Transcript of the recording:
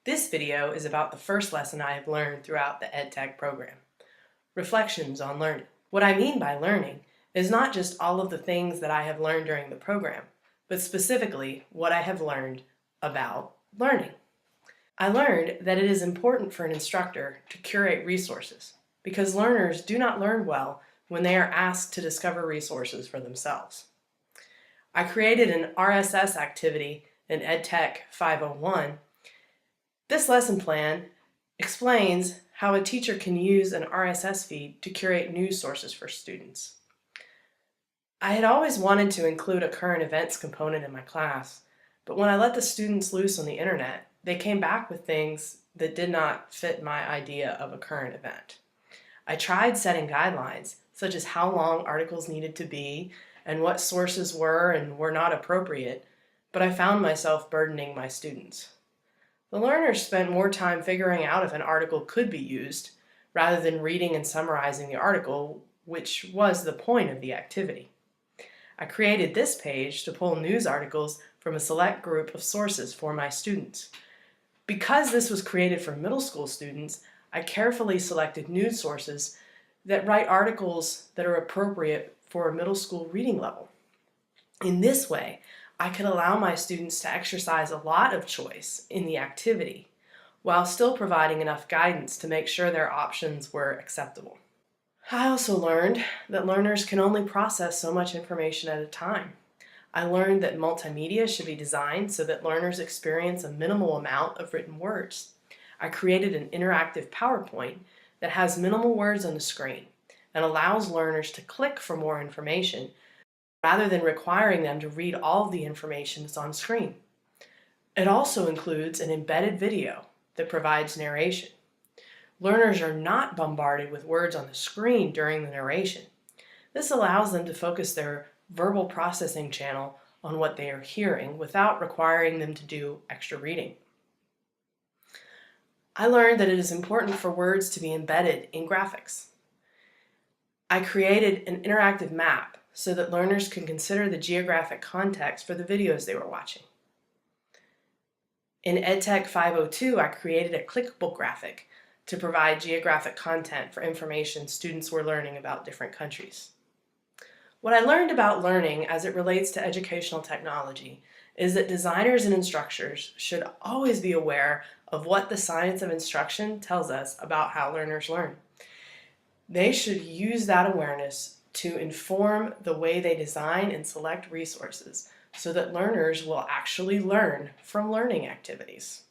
This video is about the first lesson I have learned throughout the EdTech program, reflections on learning. What I mean by learning is not just all of the things that I have learned during the program, but specifically what I have learned about learning. I learned that it is important for an instructor to curate resources because learners do not learn well when they are asked to discover resources for themselves. I created an RSS activity in EdTech 501. This lesson plan explains how a teacher can use an RSS feed to curate news sources for students. I had always wanted to include a current events component in my class, but when I let the students loose on the internet, they came back with things that did not fit my idea of a current event. I tried setting guidelines, such as how long articles needed to be and what sources were and were not appropriate, but I found myself burdening my students. The learners spent more time figuring out if an article could be used, rather than reading and summarizing the article, which was the point of the activity. I created this page to pull news articles from a select group of sources for my students. Because this was created for middle school students, I carefully selected news sources that write articles that are appropriate for a middle school reading level. In this way, I could allow my students to exercise a lot of choice in the activity, while still providing enough guidance to make sure their options were acceptable. I also learned that learners can only process so much information at a time. I learned that multimedia should be designed so that learners experience a minimal amount of written words. I created an interactive PowerPoint that has minimal words on the screen and allows learners to click for more information rather than requiring them to read all of the information that's on screen. It also includes an embedded video that provides narration. Learners are not bombarded with words on the screen during the narration. This allows them to focus their verbal processing channel on what they are hearing without requiring them to do extra reading. I learned that it is important for words to be embedded in graphics. I created an interactive map so that learners can consider the geographic context for the videos they were watching. In EdTech 502, I created a clickable graphic to provide geographic content for information students were learning about different countries. What I learned about learning as it relates to educational technology is that designers and instructors should always be aware of what the science of instruction tells us about how learners learn. They should use that awareness to inform the way they design and select resources so that learners will actually learn from learning activities.